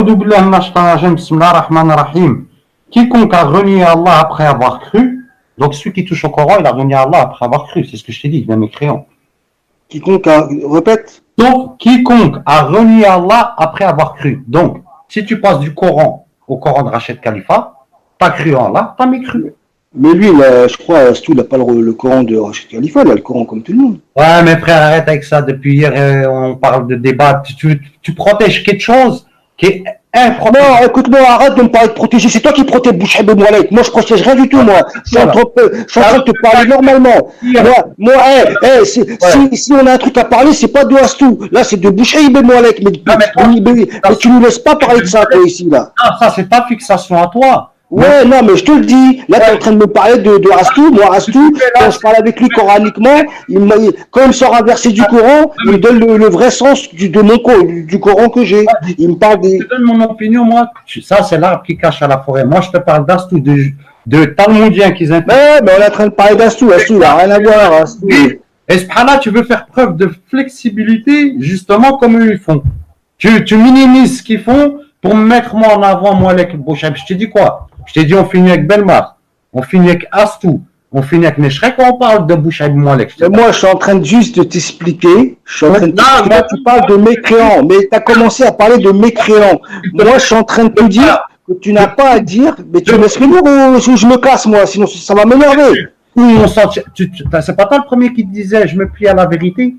A'udhu billahi minash shaitanir rajim. Bismillahir rahmanir rahim. Quiconque a renié Allah après avoir cru, donc celui qui touche au Coran, il a renié Allah après avoir cru, c'est ce que je t'ai dit, il est mécréant. Quiconque a... Répète. Donc, quiconque a renié Allah après avoir cru. Donc, si tu passes du Coran au Coran de Rachid Khalifa, t'as cru en Allah, t'as mécru. Mais lui, je crois, Astou, il n'a pas le Coran de Rachid Khalifa, il a le Coran comme tout le monde. Ouais, mais frère, arrête avec ça. Depuis hier, on parle de débat. Tu protèges quelque chose qui est improbable. Non, écoute-moi, arrête de me parler de protéger. C'est toi qui protèges Boucheb et Moualek. Moi, je protège rien du tout, moi. Je suis en train de te parler normalement. Si on a un truc à parler, c'est pas de Astou. Là, c'est de Boucheb et Moualek. Mais tu nous laisses pas parler de ça, toi, ici, là. Non, ça, c'est ta fixation à toi. Ouais, non, mais je te le dis. Là, tu es en train de me parler de Astou. Moi, Astou, quand je parle avec lui coraniquement, quand il me sort un verset du Coran, il me donne le vrai sens du Coran que j'ai. Il me parle des... Je te donne mon opinion, moi. Ça, c'est l'arbre qui cache à la forêt. Moi, je te parle d'Astou, de Talmudiens qui Ouais, mais on est en train de parler d'Astou. Astou, il n'a rien à voir. Astou. Et subhanallah, tu veux faire preuve de flexibilité, justement, comme eux, ils font. Tu minimises ce qu'ils font pour me mettre moi en avant, moi, avec Bouchab. Je t'ai dit quoi? Je t'ai dit, on finit avec Belmar, on finit avec Astou, on finit avec Neshrek, on parle de Bouchab Moualek. Moi, je suis en train de juste de t'expliquer. Je suis en train de t'expliquer. Tu parles de mécréants, mais tu as commencé à parler de mécréants. Moi, je suis en train de te dire que tu n'as pas à dire, mais tu me laisses finir ou je me casse, moi, sinon ça va m'énerver. C'est pas toi le premier qui te disait, je me plie à la vérité?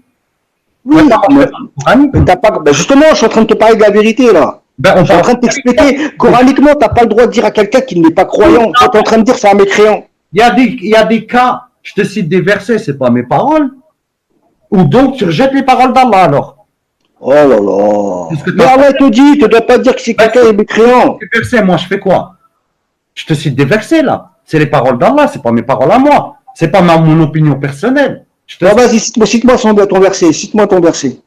Oui, mais t'as pas. Justement, je suis en train de te parler de la vérité, là. Je suis en train de t'expliquer, coraniquement, tu n'as pas le droit de dire à quelqu'un qui n'est pas croyant. Tu es en train de dire c'est un mécréant. Il y a des cas, je te cite des versets, c'est pas mes paroles. Ou donc tu rejettes les paroles d'Allah alors. Oh là là. Mais Allah te dit, tu ne dois pas dire que c'est quelqu'un qui est mécréant. Les versets, moi je fais quoi? Je te cite des versets là. C'est les paroles d'Allah, c'est pas mes paroles à moi. C'est pas mon opinion personnelle. Vas-y, cite-moi ton verset. Cite-moi ton verset.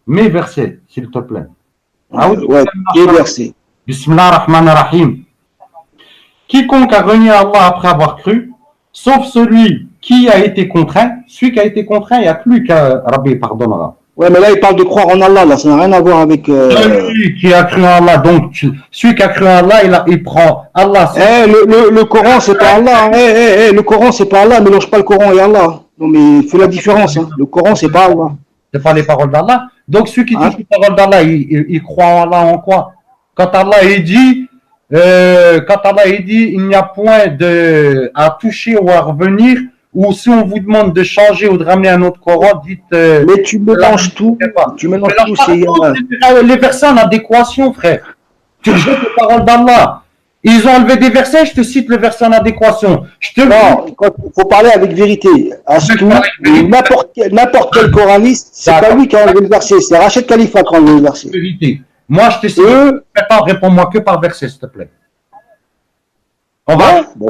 Mes versets, s'il te plaît. Ouais, quel verset? Bismillah ar-Rahman ar-Rahim. Quiconque a renié Allah après avoir cru, sauf celui qui a été contraint, celui qui a été contraint, il n'y a plus qu'à Rabbi pardonnera. Ouais, mais là, il parle de croire en Allah, là, ça n'a rien à voir avec... Celui qui a cru en Allah, donc, celui qui a cru en Allah, il prend Allah. Le Coran, c'est pas Allah. Le Coran, c'est pas Allah, mélange pas le Coran et Allah. Non, mais fais la différence, hein. Le Coran, c'est pas Allah. C'est pas les paroles d'Allah. Donc, celui qui touche les paroles d'Allah, il croit en Allah en quoi? Quand Allah il dit, il n'y a point à toucher ou à revenir, ou si on vous demande de changer ou de ramener un autre Coran, dites. Mais tu mélanges tout. Tu mélanges tout. Les versets en adéquation, frère. Tu rejettes les paroles d'Allah. Ils ont enlevé des versets, je te cite le verset en adéquation. Non, il faut parler avec vérité. N'importe quel coraniste, c'est pas lui qui a enlevé le verset, c'est Rachid Khalifa qui a enlevé le verset. Vérité. Moi, je te cite. Réponds-moi que par verset, s'il te plaît. On va? Mais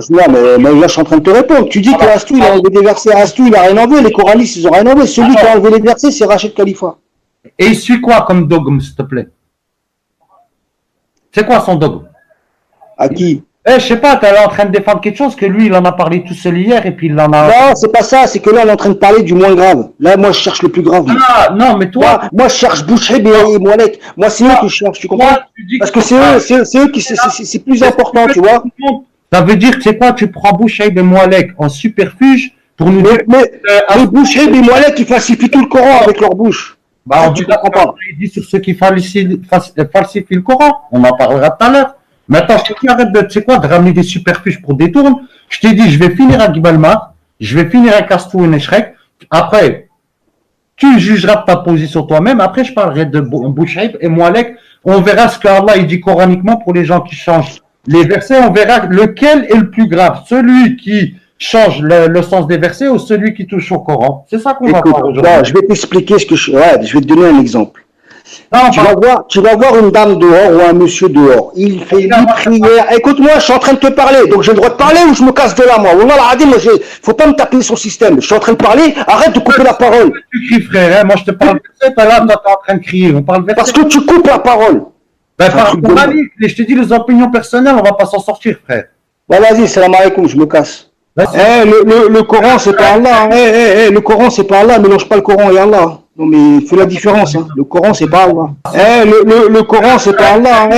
là, je suis en train de te répondre. Tu dis que Astou, il a enlevé des versets. Astou, il a rien enlevé. Les coranistes, ils ont rien enlevé. Celui qui a enlevé les versets, c'est Rachid Khalifa. Et il suit quoi comme dogme, s'il te plaît? C'est quoi son dogme? À qui? Je sais pas, tu es en train de défendre quelque chose que lui, il en a parlé tout seul hier et puis il en a... Non, c'est pas ça, c'est que là, on est en train de parler du moins grave. Là, moi, je cherche le plus grave. Ah, non, mais toi... Moi, je cherche Boucheb et Moualek. Moi, c'est eux que je cherche, tu comprends? Parce que c'est eux qui... C'est plus important, tu vois? Ça veut dire que c'est quoi? Tu prends Boucheb et Moualek en superfuge pour nous dire... Mais Boucheb et Moualek, ils falsifient tout le Coran avec leur bouche. Bah, tu comprends pas. Il dit sur ceux qui falsifient le Coran. On en parlera tout à l'heure. Maintenant, je te dis, arrête de ramener des superfuges pour détourner. Je t'ai dit, je vais finir avec Balma, je vais finir avec Astou et Neshrek. Après, tu jugeras ta position toi-même. Après, je parlerai de Boucheb et Moualek. On verra ce qu'Allah il dit coraniquement pour les gens qui changent les versets. On verra lequel est le plus grave. Celui qui change le sens des versets ou celui qui touche au Coran. C'est ça qu'on va voir aujourd'hui. Je vais t'expliquer je vais te donner un exemple. Non, tu vas voir une dame dehors ou un monsieur dehors. Il fait une prière. Écoute-moi, je suis en train de te parler. Donc j'ai le droit de parler ou je me casse de là, moi. Faut pas me taper son système. Je suis en train de parler. Arrête de couper la parole. Tu cries, frère. Hein? Moi, je te parle de verset. Là, toi, t'es en train de crier. On parle verset. Parce que tu coupes la parole. Je te dis les opinions personnelles, on va pas s'en sortir, frère. Bah, vas-y, salam alaikum, je me casse. Le Coran, c'est pas Allah. Le Coran, c'est pas Allah. Mélange pas le Coran et Allah. Non, mais fais la différence. Hein. Le Coran, c'est pas Allah. Le Coran, c'est pas Allah.